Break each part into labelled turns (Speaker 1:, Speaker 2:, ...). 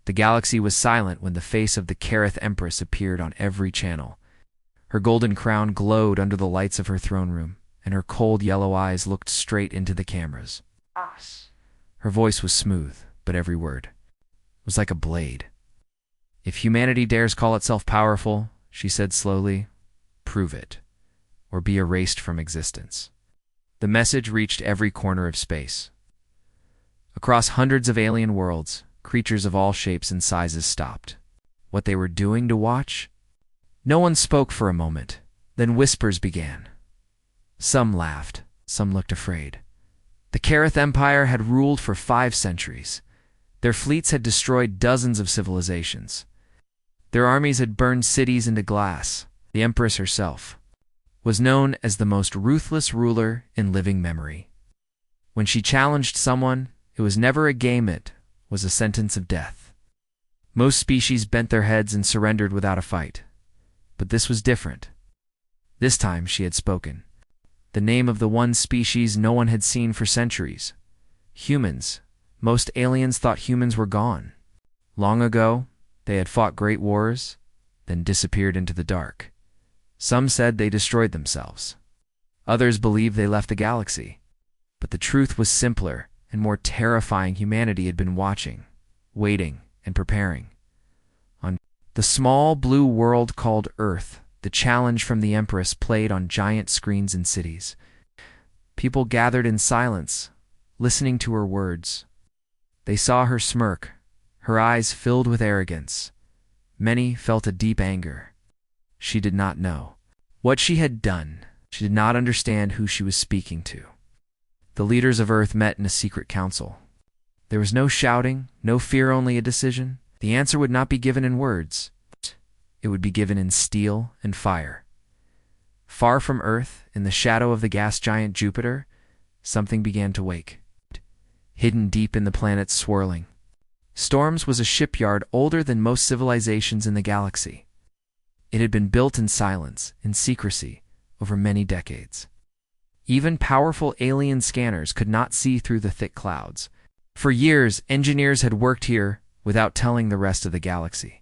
Speaker 1: The galaxy was silent when the face of the Kareth Empress appeared on every channel. Her golden crown glowed under the lights of her throne room, and her cold yellow eyes looked straight into the cameras.
Speaker 2: Us.
Speaker 1: Her voice was smooth, but every word was like a blade. "If humanity dares call itself powerful," she said slowly, "prove it, or be erased from existence." The message reached every corner of space. Across hundreds of alien worlds, creatures of all shapes and sizes stopped what they were doing to watch. No one spoke for a moment. Then whispers began. Some laughed, some looked afraid. The Kareth Empire had ruled for 5 centuries. Their fleets had destroyed dozens of civilizations. Their armies had burned cities into glass. The Empress herself was known as the most ruthless ruler in living memory. When she challenged someone, it was never a game, it was a sentence of death. Most species bent their heads and surrendered without a fight. But this was different. This time she had spoken. The name of the one species no one had seen for centuries. Humans. Most aliens thought humans were gone. Long ago, they had fought great wars, then disappeared into the dark. Some said they destroyed themselves. Others believed they left the galaxy. But the truth was simpler and more terrifying. Humanity had been watching, waiting, and preparing. On the small blue world called Earth, the challenge from the Empress played on giant screens in cities. People gathered in silence, listening to her words. They saw her smirk, her eyes filled with arrogance. Many felt a deep anger. She did not know what she had done. She did not understand who she was speaking to. The leaders of Earth met in a secret council. There was no shouting, no fear, only a decision. The answer would not be given in words. It would be given in steel and fire. Far from Earth, in the shadow of the gas giant Jupiter, something began to wake. Hidden deep in the planet's swirling storms was a shipyard older than most civilizations in the galaxy. It had been built in silence, in secrecy, over many decades. Even powerful alien scanners could not see through the thick clouds. For years, engineers had worked here without telling the rest of the galaxy.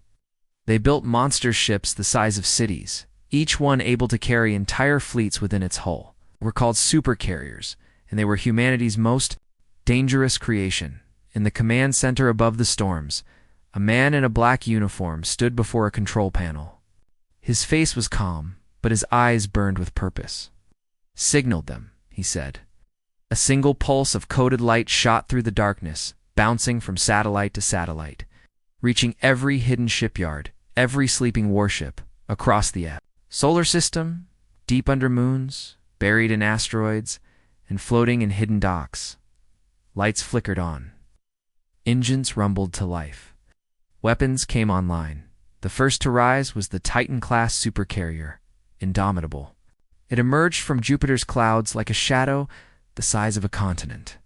Speaker 1: They built monster ships the size of cities, each one able to carry entire fleets within its hull. They were called Supercarriers, and they were humanity's most dangerous creation. In the command center above the storms, a man in a black uniform stood before a control panel. His face was calm, but his eyes burned with purpose. "Signaled them," he said. A single pulse of coded light shot through the darkness, bouncing from satellite to satellite, reaching every hidden shipyard, every sleeping warship, across the solar system, deep under moons, buried in asteroids, and floating in hidden docks. Lights flickered on. Engines rumbled to life. Weapons came online. The first to rise was the Titan-class supercarrier, indomitable. It emerged from Jupiter's clouds like a shadow the size of a continent.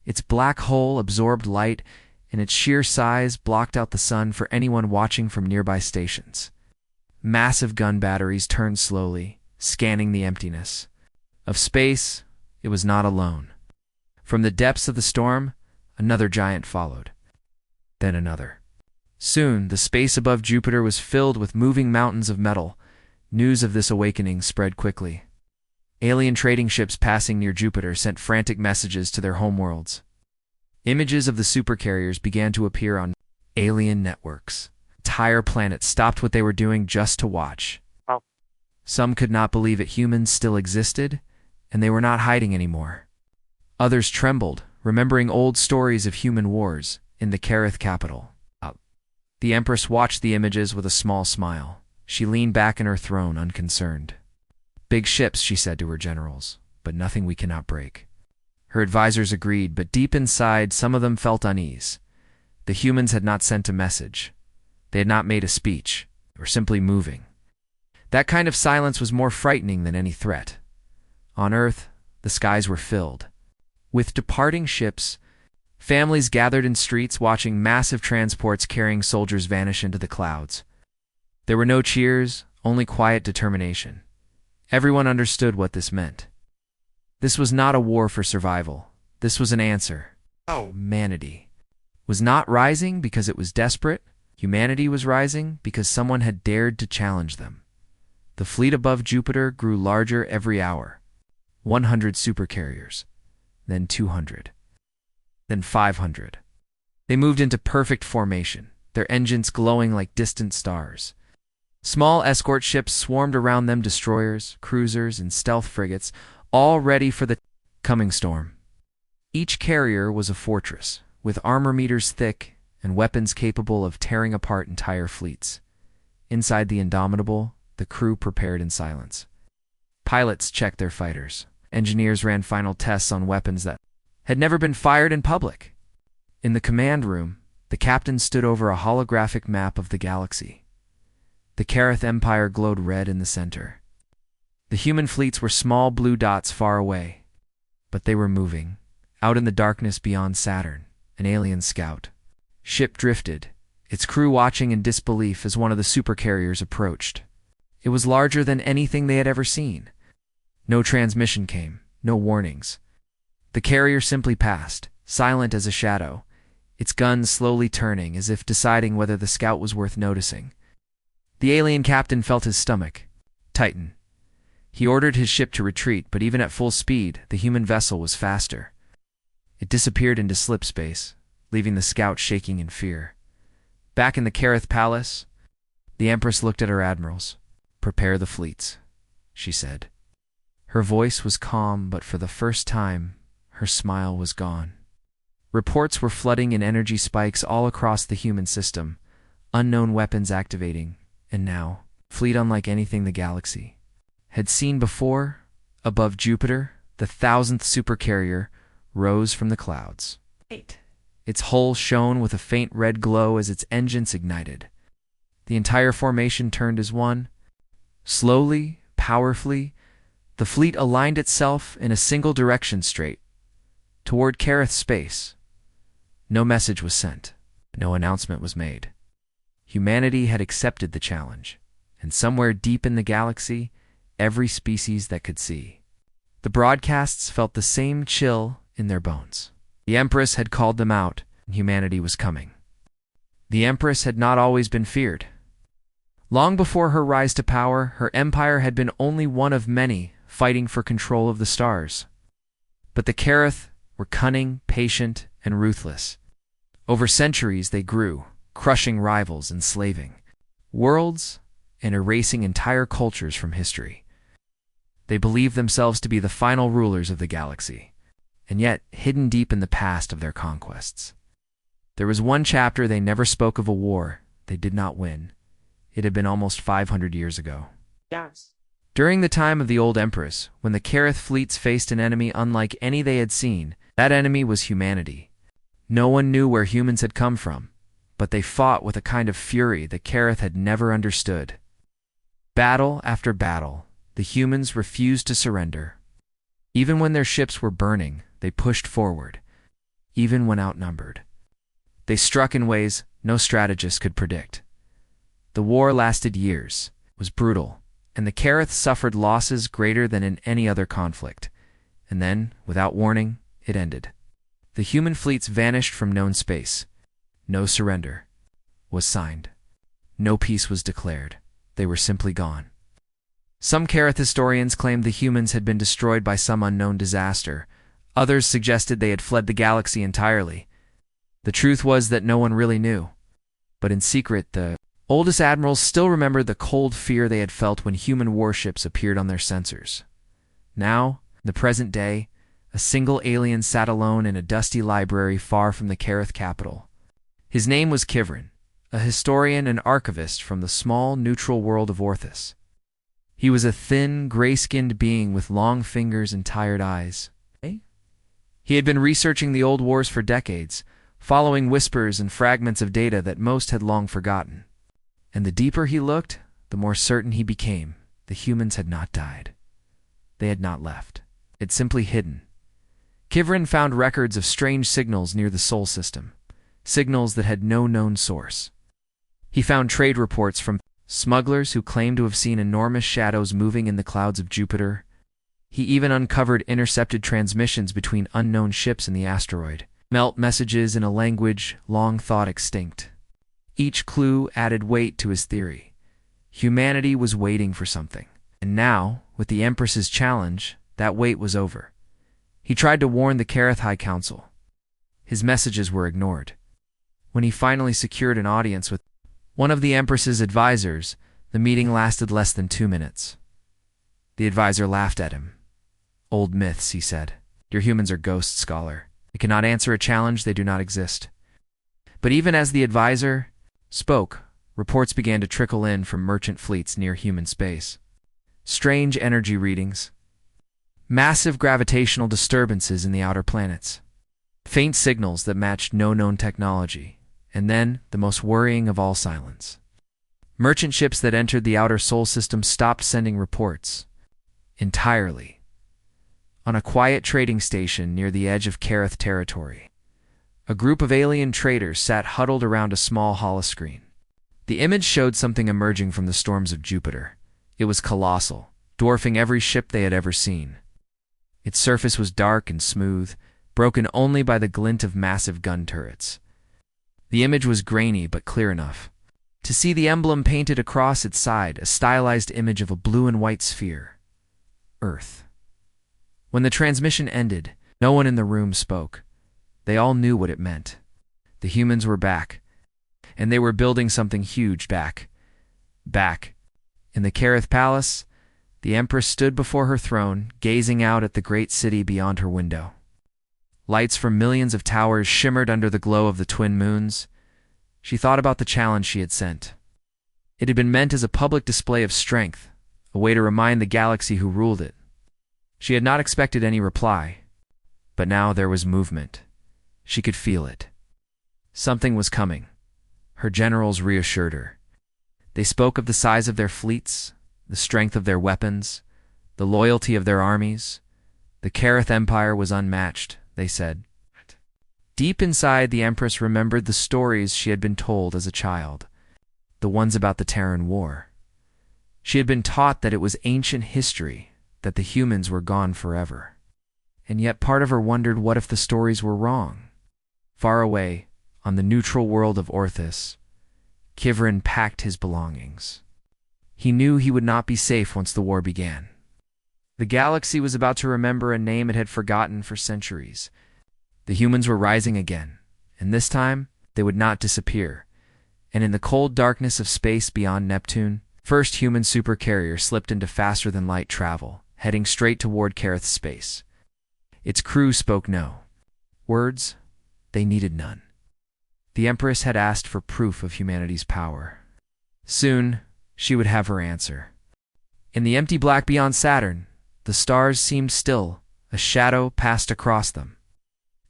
Speaker 1: Its black hull absorbed light, and its sheer size blocked out the sun for anyone watching from nearby stations. Massive gun batteries turned slowly, scanning the emptiness of space. It was not alone. From the depths of the storm, another giant followed. Then another. Soon, the space above Jupiter was filled with moving mountains of metal. News of this awakening spread quickly. Alien trading ships passing near Jupiter sent frantic messages to their homeworlds. Images of the supercarriers began to appear on alien networks. Entire planets stopped what they were doing just to watch.
Speaker 2: Oh.
Speaker 1: Some could not believe that humans still existed, and they were not hiding anymore. Others trembled, remembering old stories of human wars in the Kareth capital. The Empress watched the images with a small smile. She leaned back in her throne, unconcerned. "Big ships," she said to her generals, "but nothing we cannot break." Her advisors agreed, but deep inside, some of them felt unease. The humans had not sent a message. They had not made a speech, or simply moving. That kind of silence was more frightening than any threat. On Earth, the skies were filled with departing ships. Families gathered in streets watching massive transports carrying soldiers vanish into the clouds. There were no cheers, only quiet determination. Everyone understood what this meant. This was not a war for survival. This was an answer.
Speaker 2: Oh.
Speaker 1: Humanity was not rising because it was desperate. Humanity was rising because someone had dared to challenge them. The fleet above Jupiter grew larger every hour. 100 supercarriers, then 200, then 500. They moved into perfect formation, their engines glowing like distant stars. Small escort ships swarmed around them, destroyers, cruisers, and stealth frigates, all ready for the coming storm. Each carrier was a fortress, with armor meters thick and weapons capable of tearing apart entire fleets. Inside the Indomitable, the crew prepared in silence. Pilots checked their fighters. Engineers ran final tests on weapons that had never been fired in public. In the command room, the captain stood over a holographic map of the galaxy. The Carith Empire glowed red in the center. The human fleets were small blue dots far away, but they were moving. Out in the darkness beyond Saturn, an alien scout ship drifted, its crew watching in disbelief as one of the supercarriers approached. It was larger than anything they had ever seen. No transmission came, no warnings. The carrier simply passed, silent as a shadow, its guns slowly turning as if deciding whether the scout was worth noticing. The alien captain felt his stomach tighten. He ordered his ship to retreat, but even at full speed, the human vessel was faster. It disappeared into slip space, leaving the scout shaking in fear. Back in the Carith Palace, the Empress looked at her admirals. "Prepare the fleets," she said. Her voice was calm, but for the first time, her smile was gone. Reports were flooding in energy spikes all across the human system, unknown weapons activating, and now, fleet unlike anything the galaxy had seen before. Above Jupiter, the 1,000th supercarrier rose from the clouds. Its hull shone with a faint red glow as its engines ignited. The entire formation turned as one. Slowly, powerfully, the fleet aligned itself in a single direction straight toward Carith space. No message was sent. No announcement was made. Humanity had accepted the challenge, and somewhere deep in the galaxy, every species that could see. The broadcasts felt the same chill in their bones. The Empress had called them out, and humanity was coming. The Empress had not always been feared. Long before her rise to power, her empire had been only one of many fighting for control of the stars. But the Carith were cunning, patient, and ruthless. Over centuries they grew, crushing rivals, enslaving worlds, and erasing entire cultures from history. They believed themselves to be the final rulers of the galaxy, and yet hidden deep in the past of their conquests. There was one chapter they never spoke of, a war they did not win. It had been almost 500 years ago.
Speaker 2: Yes.
Speaker 1: During the time of the old Empress, when the Carith fleets faced an enemy unlike any they had seen, that enemy was humanity. No one knew where humans had come from, but they fought with a kind of fury that Carith had never understood. Battle after battle, the humans refused to surrender. Even when their ships were burning, they pushed forward, even when outnumbered. They struck in ways no strategist could predict. The war lasted years, was brutal, and the Carith suffered losses greater than in any other conflict. And then, without warning, it ended. The human fleets vanished from known space. No surrender was signed. No peace was declared. They were simply gone. Some Carith historians claimed the humans had been destroyed by some unknown disaster. Others suggested they had fled the galaxy entirely. The truth was that no one really knew. But in secret, the oldest admirals still remembered the cold fear they had felt when human warships appeared on their sensors. Now, in the present day, a single alien sat alone in a dusty library far from the Carith capital. His name was Kivrin, a historian and archivist from the small, neutral world of Orthus. He was a thin, gray-skinned being with long fingers and tired eyes. He had been researching the old wars for decades, following whispers and fragments of data that most had long forgotten. And the deeper he looked, the more certain he became. The humans had not died. They had not left. It simply hidden. Kivrin found records of strange signals near the Sol system, signals that had no known source. He found trade reports from smugglers who claimed to have seen enormous shadows moving in the clouds of Jupiter. He even uncovered intercepted transmissions between unknown ships in the asteroid. melt messages in a language long thought extinct. Each clue added weight to his theory. Humanity was waiting for something. And now, with the Empress's challenge, that wait was over. He tried to warn the Kareth High Council. His messages were ignored. When he finally secured an audience with one of the Empress's advisors, the meeting lasted less than 2 minutes. The advisor laughed at him. "Old myths," he said. "Your humans are ghosts, scholar. They cannot answer a challenge, they do not exist." But even as the advisor spoke, reports began to trickle in from merchant fleets near human space. Strange energy readings, massive gravitational disturbances in the outer planets, faint signals that matched no known technology, and then, the most worrying of all, silence. Merchant ships that entered the outer Sol system stopped sending reports. Entirely. On a quiet trading station near the edge of Kareth territory, a group of alien traders sat huddled around a small holoscreen. The image showed something emerging from the storms of Jupiter. It was colossal, dwarfing every ship they had ever seen. Its surface was dark and smooth, broken only by the glint of massive gun turrets. The image was grainy but clear enough to see the emblem painted across its side, a stylized image of a blue and white sphere. Earth. When the transmission ended, no one in the room spoke. They all knew what it meant. The humans were back, and they were building something huge back. In the Kareth Palace, the Empress stood before her throne, gazing out at the great city beyond her window. Lights from millions of towers shimmered under the glow of the twin moons. She thought about the challenge she had sent. It had been meant as a public display of strength, a way to remind the galaxy who ruled it. She had not expected any reply, but now there was movement. She could feel it. Something was coming. Her generals reassured her. They spoke of the size of their fleets, the strength of their weapons, the loyalty of their armies. The Kareth Empire was unmatched, they said. Deep inside, the Empress remembered the stories she had been told as a child, the ones about the Terran War. She had been taught that it was ancient history, that the humans were gone forever. And yet part of her wondered what if the stories were wrong. Far away, on the neutral world of Orthus, Kivrin packed his belongings. He knew he would not be safe once the war began. The galaxy was about to remember a name it had forgotten for centuries. The humans were rising again, and this time they would not disappear. And in the cold darkness of space beyond Neptune, first human supercarrier slipped into faster-than-light travel, heading straight toward Kareth's space. Its crew spoke no words. They needed none. The Empress had asked for proof of humanity's power. Soon, she would have her answer. In the empty black beyond Saturn, the stars seemed still. A shadow passed across them.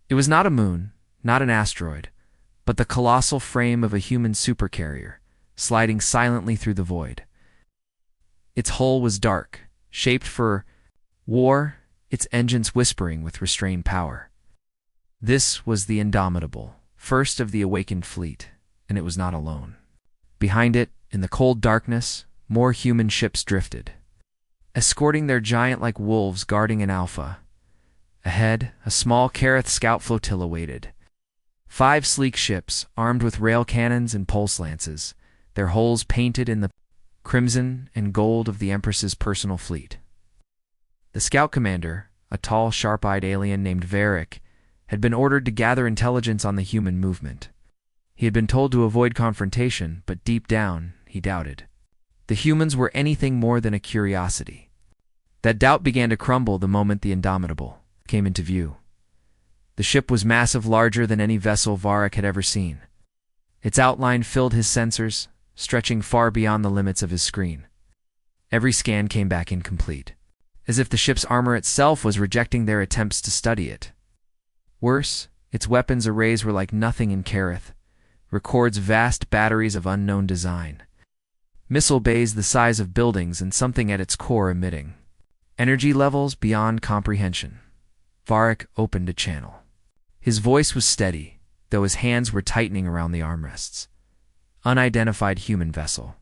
Speaker 1: It was not a moon, not an asteroid, but the colossal frame of a human supercarrier, sliding silently through the void. Its hull was dark, shaped for war, its engines whispering with restrained power. This was the Indomitable, first of the awakened fleet, and it was not alone. Behind it, in the cold darkness, more human ships drifted, escorting their giant-like wolves guarding an alpha. Ahead, a small Kareth scout flotilla waited. 5 sleek ships, armed with rail cannons and pulse lances, their hulls painted in the crimson and gold of the Empress's personal fleet. The scout commander, a tall, sharp-eyed alien named Varric, had been ordered to gather intelligence on the human movement. He had been told to avoid confrontation, but deep down, he doubted. The humans were anything more than a curiosity. That doubt began to crumble the moment the Indomitable came into view. The ship was massive, larger than any vessel Varric had ever seen. Its outline filled his sensors, stretching far beyond the limits of his screen. Every scan came back incomplete, as if the ship's armor itself was rejecting their attempts to study it. Worse, its weapons arrays were like nothing in Kareth, records vast batteries of unknown design. Missile bays the size of buildings and something at its core emitting energy levels beyond comprehension. Varric opened a channel. His voice was steady, though his hands were tightening around the armrests. Unidentified human vessel.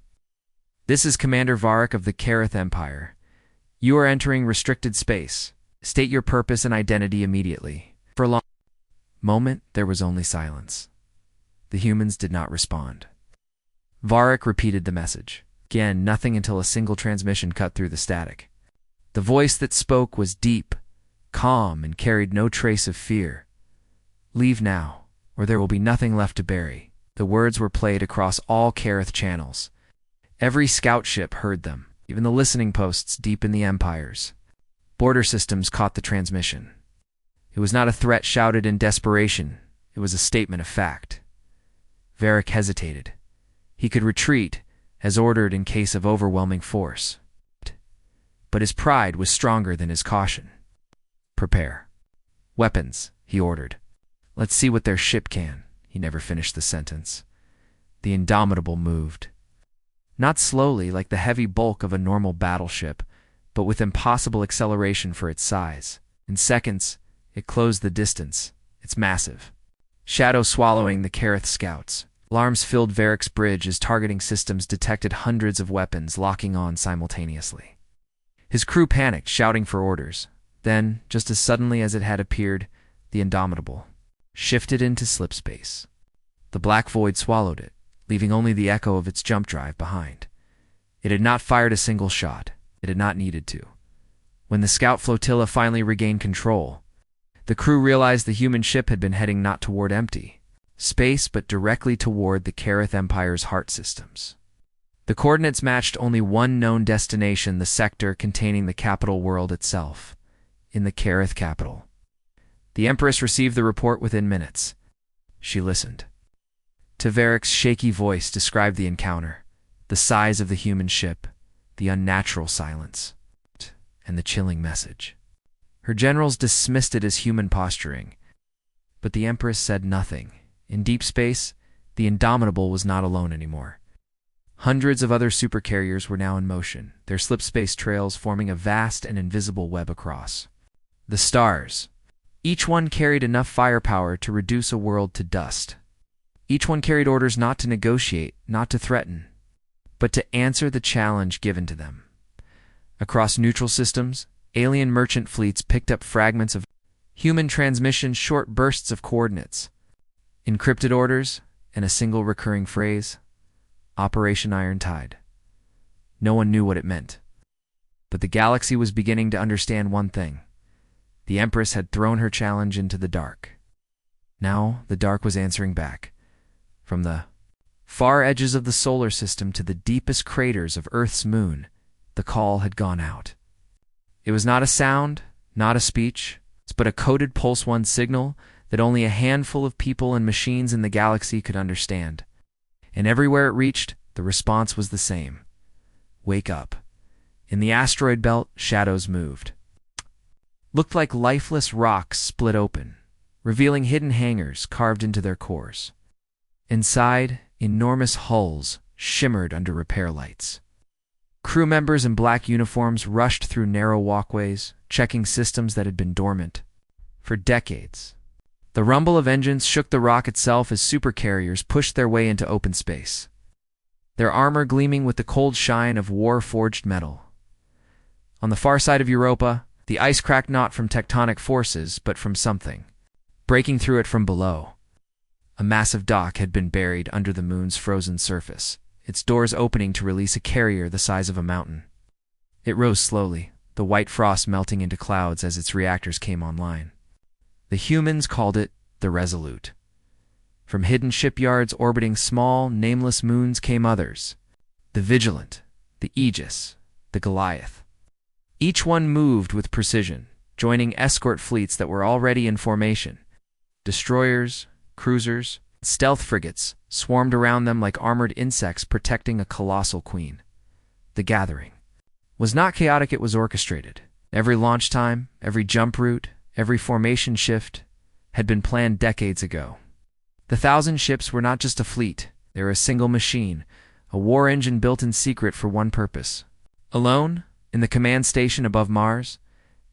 Speaker 1: This is Commander Varric of the Kareth Empire. You are entering restricted space. State your purpose and identity immediately. For long moment, there was only silence. The humans did not respond. Varric repeated the message. Again, nothing until a single transmission cut through the static. The voice that spoke was deep, calm, and carried no trace of fear. "Leave now, or there will be nothing left to bury." The words were played across all Kareth channels. Every scout ship heard them, even the listening posts deep in the empires. Border systems caught the transmission. It was not a threat shouted in desperation. It was a statement of fact. Varric hesitated. He could retreat, as ordered in case of overwhelming force. But his pride was stronger than his caution. "Prepare. Weapons," he ordered. "Let's see what their ship can." He never finished the sentence. The Indomitable moved. Not slowly like the heavy bulk of a normal battleship, but with impossible acceleration for its size. In seconds, it closed the distance. It's massive. Shadow swallowing the Kareth scouts. Alarms filled Varric's bridge as targeting systems detected hundreds of weapons locking on simultaneously. His crew panicked, shouting for orders. Then, just as suddenly as it had appeared, the Indomitable shifted into slipspace. The black void swallowed it, leaving only the echo of its jump drive behind. It had not fired a single shot. It had not needed to. When the scout flotilla finally regained control, the crew realized the human ship had been heading not toward empty space, but directly toward the Kareth Empire's heart systems. The coordinates matched only one known destination, the sector containing the capital world itself, in the Kareth capital. The Empress received the report within minutes. She listened. To Varric's shaky voice described the encounter, the size of the human ship, the unnatural silence, and the chilling message. Her generals dismissed it as human posturing, but the Empress said nothing. In deep space, the Indomitable was not alone anymore. Hundreds of other supercarriers were now in motion, their slipspace trails forming a vast and invisible web across. The stars. Each one carried enough firepower to reduce a world to dust. Each one carried orders not to negotiate, not to threaten, but to answer the challenge given to them. Across neutral systems, alien merchant fleets picked up fragments of human transmissions, short bursts of coordinates, encrypted orders, and a single recurring phrase: Operation Iron Tide. No one knew what it meant. But the galaxy was beginning to understand one thing. The Empress had thrown her challenge into the dark. Now the dark was answering back. From the far edges of the solar system to the deepest craters of Earth's moon, the call had gone out. It was not a sound, not a speech, but a coded Pulse 1 signal that only a handful of people and machines in the galaxy could understand. And everywhere it reached, the response was the same. Wake up. In the asteroid belt, shadows moved. Looked like lifeless rocks split open, revealing hidden hangars carved into their cores. Inside, enormous hulls shimmered under repair lights. Crew members in black uniforms rushed through narrow walkways, checking systems that had been dormant for decades. The rumble of engines shook the rock itself as supercarriers pushed their way into open space, their armor gleaming with the cold shine of war-forged metal. On the far side of Europa, the ice cracked not from tectonic forces, but from something, breaking through it from below. A massive dock had been buried under the moon's frozen surface, its doors opening to release a carrier the size of a mountain. It rose slowly, the white frost melting into clouds as its reactors came online. The humans called it the Resolute. From hidden shipyards orbiting small, nameless moons came others: the Vigilant, the Aegis, the Goliath. Each one moved with precision, joining escort fleets that were already in formation. Destroyers, cruisers, stealth frigates swarmed around them like armored insects protecting a colossal queen. The gathering was not chaotic, it was orchestrated. Every launch time, every jump route, every formation shift had been planned decades ago. The 1,000 ships were not just a fleet, they were a single machine, a war engine built in secret for one purpose. Alone, in the command station above Mars,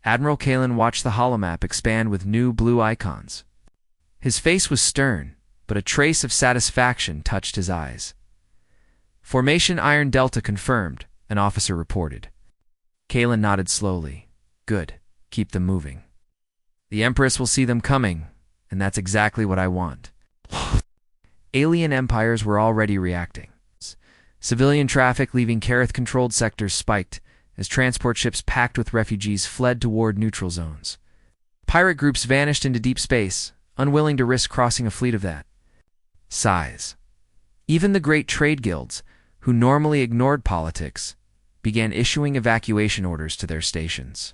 Speaker 1: Admiral Kalen watched the holomap expand with new blue icons. His face was stern, but a trace of satisfaction touched his eyes. Formation Iron Delta confirmed, an officer reported. Kalen nodded slowly. Good. Keep them moving. The Empress will see them coming, And that's exactly what I want. Alien empires were already reacting. Civilian traffic leaving Kareth-controlled sectors spiked as transport ships packed with refugees fled toward neutral zones. Pirate groups vanished into deep space, unwilling to risk crossing a fleet of that size. Even the great trade guilds, who normally ignored politics, began issuing evacuation orders to their stations.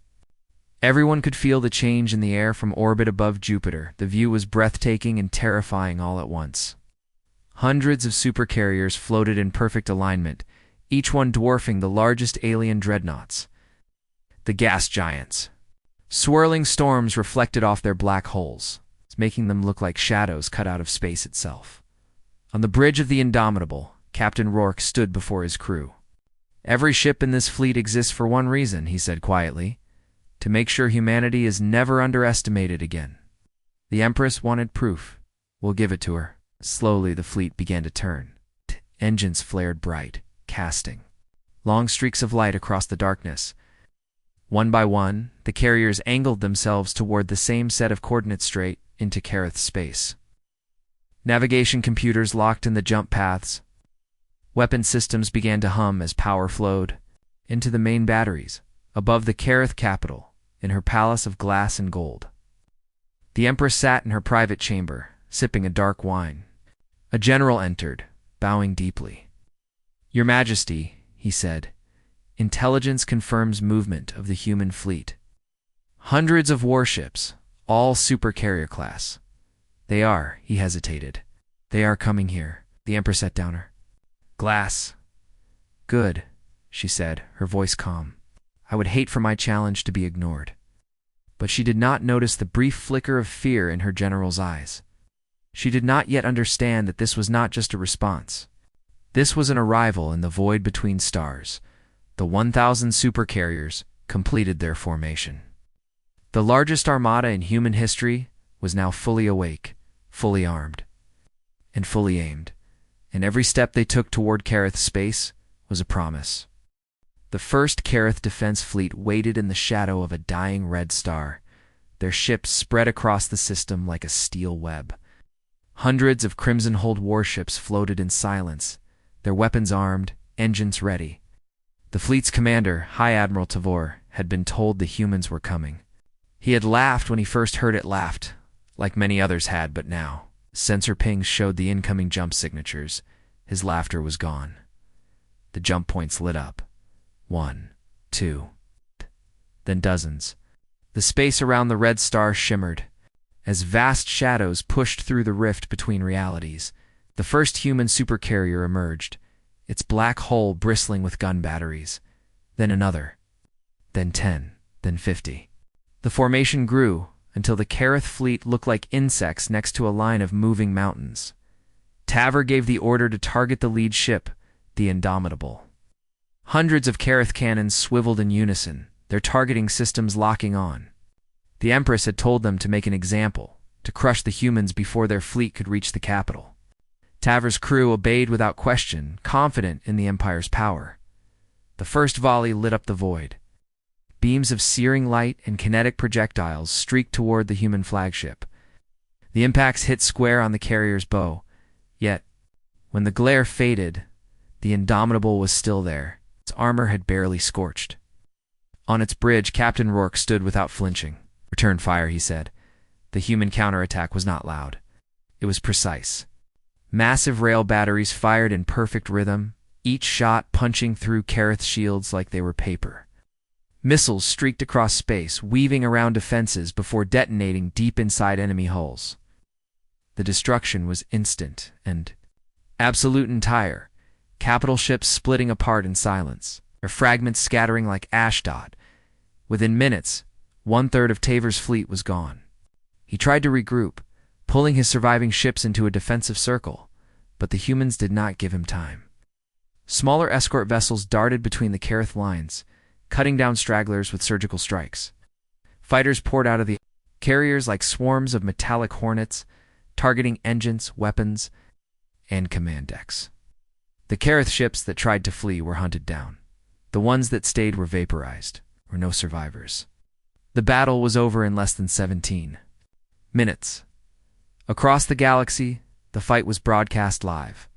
Speaker 1: Everyone could feel the change in the air from orbit above Jupiter. The view was breathtaking and terrifying all at once. Hundreds of supercarriers floated in perfect alignment, each one dwarfing the largest alien dreadnoughts, the gas giants. Swirling storms reflected off their black holes, making them look like shadows cut out of space itself. On the bridge of the Indomitable, Captain Rourke stood before his crew. "Every ship in this fleet exists for one reason," he said quietly, "to make sure humanity is never underestimated again. The Empress wanted proof. We'll give it to her." Slowly, the fleet began to turn. Engines flared bright, casting long streaks of light across the darkness. One by one, the carriers angled themselves toward the same set of coordinates straight into Kareth space. Navigation computers locked in the jump paths. Weapon systems began to hum as power flowed into the main batteries above the Kareth capital in her palace of glass and gold. The Empress sat in her private chamber, sipping a dark wine. A general entered, bowing deeply. "Your Majesty," he said, "intelligence confirms movement of the human fleet. Hundreds of warships, all supercarrier class. They are," he hesitated. "They are coming here." The Empress sat down her glass. "Good," she said, her voice calm. "I would hate for my challenge to be ignored." But she did not notice the brief flicker of fear in her general's eyes. She did not yet understand that this was not just a response. This was an arrival in the void between stars. The 1,000 supercarriers completed their formation. The largest armada in human history was now fully awake, fully armed, and fully aimed, and every step they took toward Kareth space was a promise. The first Kareth defense fleet waited in the shadow of a dying red star, their ships spread across the system like a steel web. Hundreds of crimson-hulled warships floated in silence, their weapons armed, engines ready. The fleet's commander, High Admiral Tavor, had been told the humans were coming. He had laughed when he first heard it, laughed, like many others had, but now, sensor pings showed the incoming jump signatures. His laughter was gone. The jump points lit up. 1, 2, then dozens. The space around the red star shimmered as vast shadows pushed through the rift between realities. The first human supercarrier emerged, its black hull bristling with gun batteries. Then another. Then 10. Then 50. The formation grew until the Kareth fleet looked like insects next to a line of moving mountains. Tavor gave the order to target the lead ship, the Indomitable. Hundreds of Kareth cannons swiveled in unison, their targeting systems locking on. The Empress had told them to make an example, to crush the humans before their fleet could reach the capital. Tavor's crew obeyed without question, confident in the Empire's power. The first volley lit up the void. Beams of searing light and kinetic projectiles streaked toward the human flagship. The impacts hit square on the carrier's bow, yet, when the glare faded, the Indomitable was still there. Its armor had barely scorched. On its bridge, Captain Rourke stood without flinching. "Return fire," he said. The human counterattack was not loud. It was precise. Massive rail batteries fired in perfect rhythm, each shot punching through Kareth's shields like they were paper. Missiles streaked across space, weaving around defenses before detonating deep inside enemy hulls. The destruction was instant and absolute entire, capital ships splitting apart in silence, their fragments scattering like ashdod. Within minutes, 1/3 of Tavor's fleet was gone. He tried to regroup, pulling his surviving ships into a defensive circle, but the humans did not give him time. Smaller escort vessels darted between the Kareth lines, cutting down stragglers with surgical strikes. Fighters poured out of the carriers like swarms of metallic hornets, targeting engines, weapons, and command decks. The Kareth ships that tried to flee were hunted down. The ones that stayed were vaporized. There were no survivors. The battle was over in less than 17 minutes. Across the galaxy, the fight was broadcast live.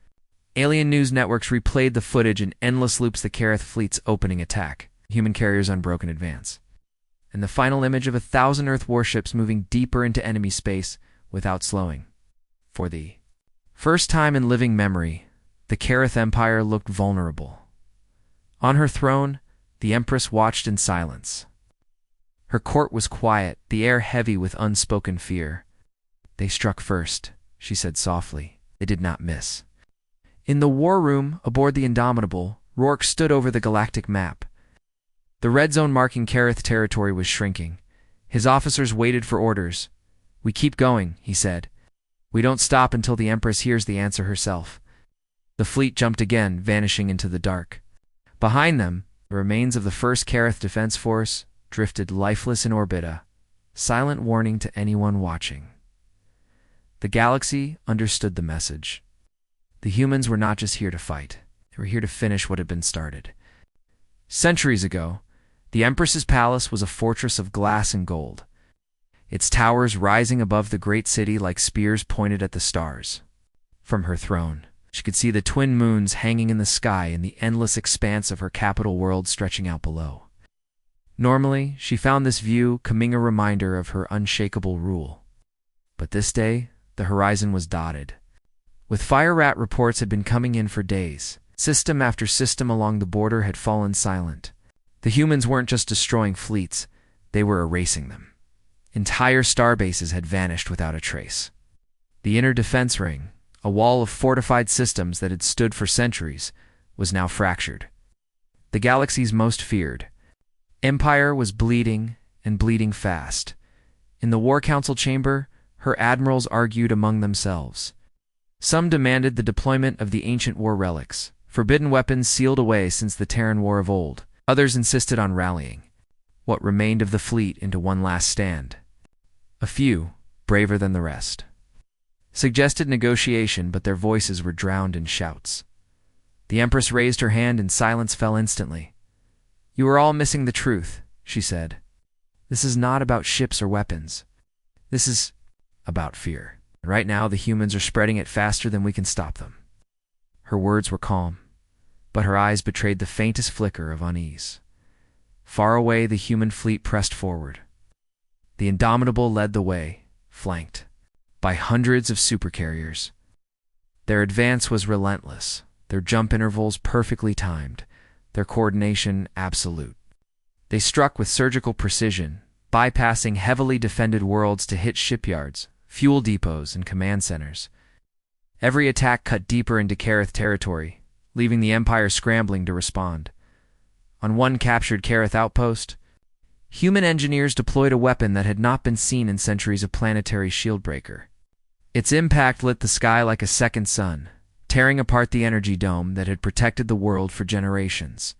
Speaker 1: Alien news networks replayed the footage in endless loops, the Careth fleet's opening attack, human carriers' unbroken advance, and the final image of 1,000 Earth warships moving deeper into enemy space without slowing. For the first time in living memory, the Careth Empire looked vulnerable. On her throne, the Empress watched in silence. Her court was quiet, the air heavy with unspoken fear. "They struck first," she said softly. "They did not miss." In the war room, aboard the Indomitable, Rourke stood over the galactic map. The red zone marking Careth territory was shrinking. His officers waited for orders. "We keep going," he said. "We don't stop until the Empress hears the answer herself." The fleet jumped again, vanishing into the dark. Behind them, the remains of the first Careth Defense Force drifted lifeless in orbit, a silent warning to anyone watching. The galaxy understood the message. The humans were not just here to fight. They were here to finish what had been started. Centuries ago, the Empress's palace was a fortress of glass and gold, its towers rising above the great city like spears pointed at the stars. From her throne, she could see the twin moons hanging in the sky and the endless expanse of her capital world stretching out below. Normally, she found this view coming a reminder of her unshakable rule. But this day, the horizon was dotted. With fire rat reports had been coming in for days. System after system along the border had fallen silent. The humans weren't just destroying fleets, they were erasing them. Entire star bases had vanished without a trace. The inner defense ring, a wall of fortified systems that had stood for centuries, was now fractured. The galaxy's most feared Empire was bleeding, and bleeding fast. In the War Council chamber, her admirals argued among themselves. Some demanded the deployment of the ancient war relics, forbidden weapons sealed away since the Terran War of old. Others insisted on rallying what remained of the fleet into one last stand. A few, braver than the rest, suggested negotiation, but their voices were drowned in shouts. The Empress raised her hand and silence fell instantly. "You are all missing the truth," she said. "This is not about ships or weapons. This is about fear. Right now, the humans are spreading it faster than we can stop them." Her words were calm, but her eyes betrayed the faintest flicker of unease. Far away, the human fleet pressed forward. The Indomitable led the way, flanked by hundreds of supercarriers. Their advance was relentless, their jump intervals perfectly timed, their coordination absolute. They struck with surgical precision, bypassing heavily defended worlds to hit shipyards, fuel depots, and command centers. Every attack cut deeper into Careth territory, leaving the Empire scrambling to respond. On one captured Careth outpost, human engineers deployed a weapon that had not been seen in centuries of planetary shieldbreaker. Its impact lit the sky like a second sun, tearing apart the energy dome that had protected the world for generations.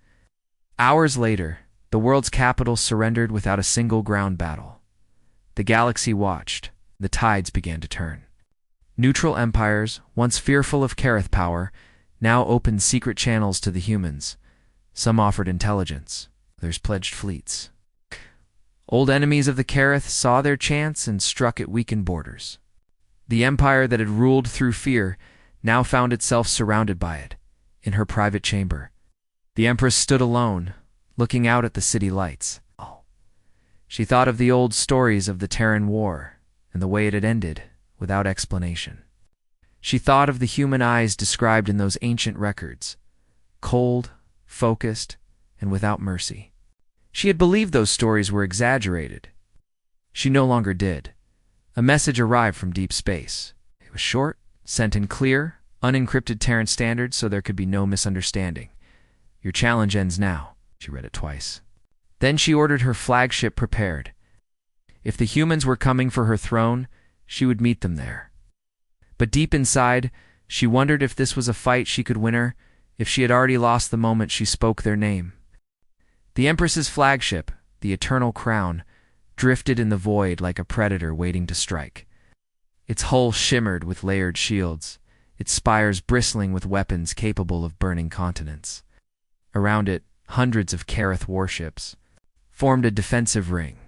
Speaker 1: Hours later, the world's capital surrendered without a single ground battle. The galaxy watched. The tides began to turn. Neutral empires, once fearful of Careth power, now opened secret channels to the humans. Some offered intelligence, others pledged fleets. Old enemies of the Careth saw their chance and struck at weakened borders. The empire that had ruled through fear now found itself surrounded by it, in her private chamber. The Empress stood alone, looking out at the city lights. She thought of the old stories of the Terran War, and the way it had ended, without explanation. She thought of the human eyes described in those ancient records, cold, focused, and without mercy. She had believed those stories were exaggerated. She no longer did. A message arrived from deep space. It was short, sent in clear, unencrypted Terran standards so there could be no misunderstanding. "Your challenge ends now." She read it twice. Then she ordered her flagship prepared. If the humans were coming for her throne, she would meet them there. But deep inside, she wondered if this was a fight she could win her, if she had already lost the moment she spoke their name. The Empress's flagship, the Eternal Crown, drifted in the void like a predator waiting to strike. Its hull shimmered with layered shields, its spires bristling with weapons capable of burning continents. Around it, hundreds of Careth warships formed a defensive ring.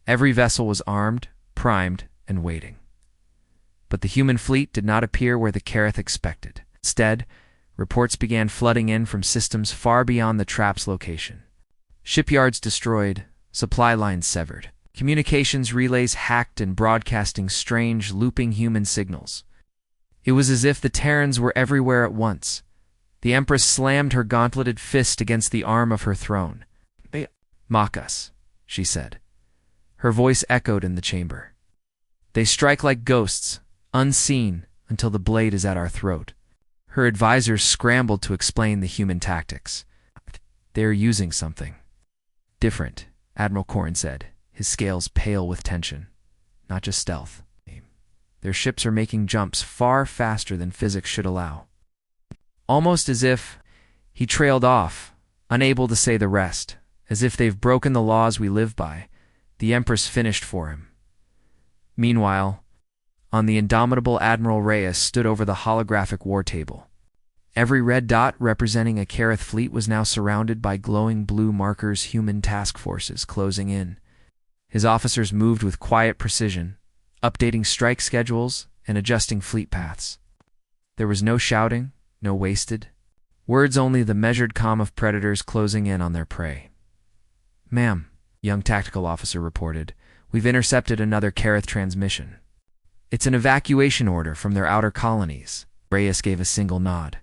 Speaker 1: Every vessel was armed, primed, and waiting. But the human fleet did not appear where the Careth expected. Instead, reports began flooding in from systems far beyond the trap's location. Shipyards destroyed, supply lines severed, communications relays hacked and broadcasting strange, looping human signals. It was as if the Terrans were everywhere at once. The Empress slammed her gauntleted fist against the arm of her throne. "They mock us," she said. Her voice echoed in the chamber. "They strike like ghosts, unseen, until the blade is at our throat." Her advisors scrambled to explain the human tactics. "They're using something different," Admiral Corrin said, his scales pale with tension. "Not just stealth. Their ships are making jumps far faster than physics should allow." Almost as if he trailed off, unable to say the rest, as if they've broken the laws we live by. The Empress finished for him. Meanwhile, on the indomitable Admiral Reyes stood over the holographic war table. Every red dot representing a Careth fleet was now surrounded by glowing blue markers, human task forces closing in. His officers moved with quiet precision, updating strike schedules and adjusting fleet paths. There was no shouting, no wasted words, only the measured calm of predators closing in on their prey. "Ma'am," young tactical officer reported, "we've intercepted another Careth transmission. It's an evacuation order from their outer colonies." Reyes gave a single nod.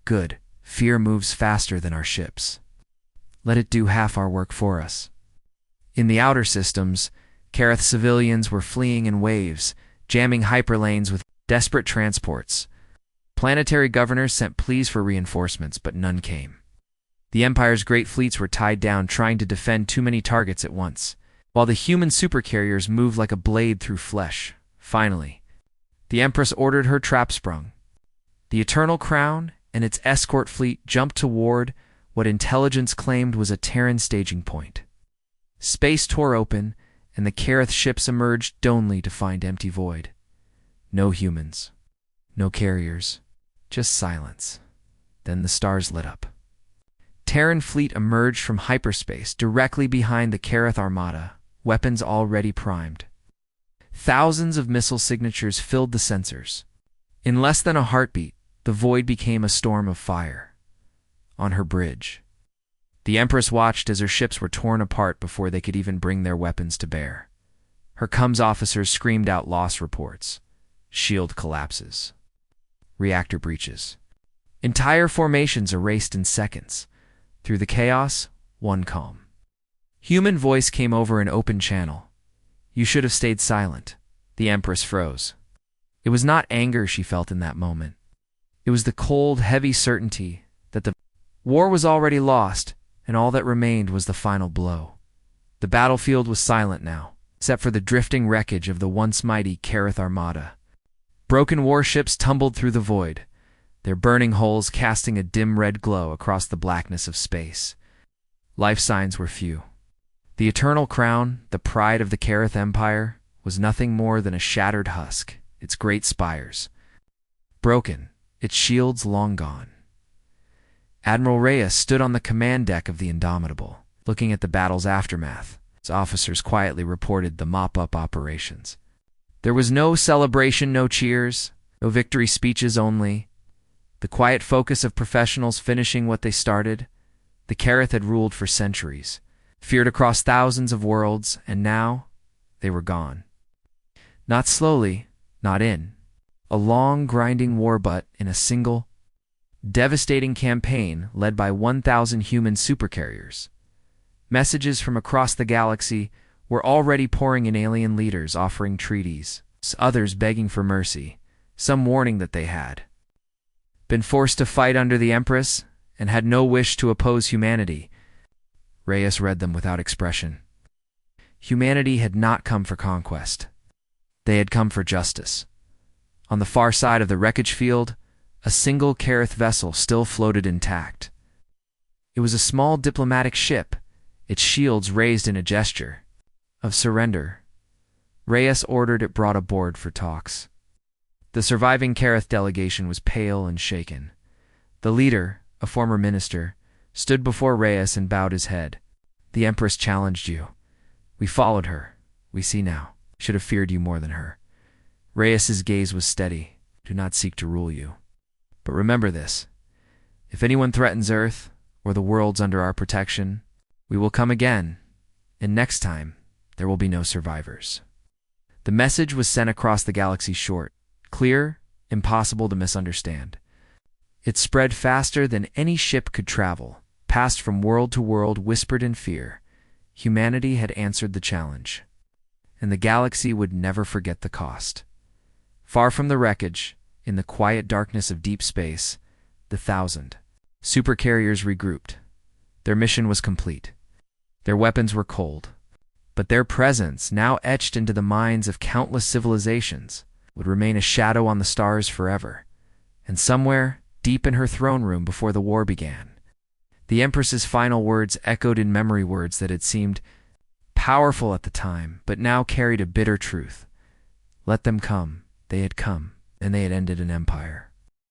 Speaker 1: "Good. Fear moves faster than our ships. Let it do half our work for us." In the outer systems, Careth civilians were fleeing in waves, jamming hyperlanes with desperate transports. Planetary governors sent pleas for reinforcements, but none came. The Empire's great fleets were tied down, trying to defend too many targets at once, while the human supercarriers moved like a blade through flesh. Finally, the Empress ordered her trap sprung. The Eternal Crown and its escort fleet jumped toward what intelligence claimed was a Terran staging point. Space tore open, and the Careth ships emerged only to find empty void. No humans, no carriers, just silence. Then the stars lit up. Terran fleet emerged from hyperspace directly behind the Careth armada, weapons already primed. Thousands of missile signatures filled the sensors. In less than a heartbeat, the void became a storm of fire. On her bridge, the Empress watched as her ships were torn apart before they could even bring their weapons to bear. Her comms officers screamed out loss reports. Shield collapses. Reactor breaches. Entire formations erased in seconds. Through the chaos, one calm. Human voice came over an open channel. "You should have stayed silent." The Empress froze. It was not anger she felt in that moment. It was the cold, heavy certainty that the war was already lost, and all that remained was the final blow. The battlefield was silent now, except for the drifting wreckage of the once mighty Careth armada. Broken warships tumbled through the void, their burning hulls casting a dim red glow across the blackness of space. Life signs were few. The Eternal Crown, the pride of the Careth Empire, was nothing more than a shattered husk, its great spires broken, its shields long gone. Admiral Reyes stood on the command deck of the Indomitable, looking at the battle's aftermath. Its officers quietly reported the mop-up operations. There was no celebration, no cheers, no victory speeches, only the quiet focus of professionals finishing what they started. The Careth had ruled for centuries, feared across thousands of worlds, and now they were gone. Not slowly, not in a long, grinding war, but in a single, devastating campaign led by 1,000 human supercarriers. Messages from across the galaxy were already pouring in, alien leaders offering treaties, others begging for mercy, some warning that they had been forced to fight under the Empress and had no wish to oppose humanity. Reyes read them without expression. Humanity had not come for conquest. They had come for justice. On the far side of the wreckage field, a single Careth vessel still floated intact. It was a small diplomatic ship, its shields raised in a gesture of surrender. Reyes ordered it brought aboard for talks. The surviving Careth delegation was pale and shaken. The leader, a former minister, stood before Reyes and bowed his head. "The Empress challenged you. We followed her. We see now. Should have feared you more than her." Reyes's gaze was steady. Do not seek to rule you. But remember this. If anyone threatens Earth, or the worlds under our protection, we will come again, and next time, there will be no survivors. The message was sent across the galaxy short, clear, impossible to misunderstand. It spread faster than any ship could travel, passed from world to world, whispered in fear. Humanity had answered the challenge, and the galaxy would never forget the cost. Far from the wreckage, in the quiet darkness of deep space, the 1,000 supercarriers regrouped. Their mission was complete. Their weapons were cold, but their presence, now etched into the minds of countless civilizations, would remain a shadow on the stars forever. And somewhere, deep in her throne room before the war began, the Empress's final words echoed in memory, words that had seemed powerful at the time, but now carried a bitter truth. Let them come. They had come, and they had ended an empire.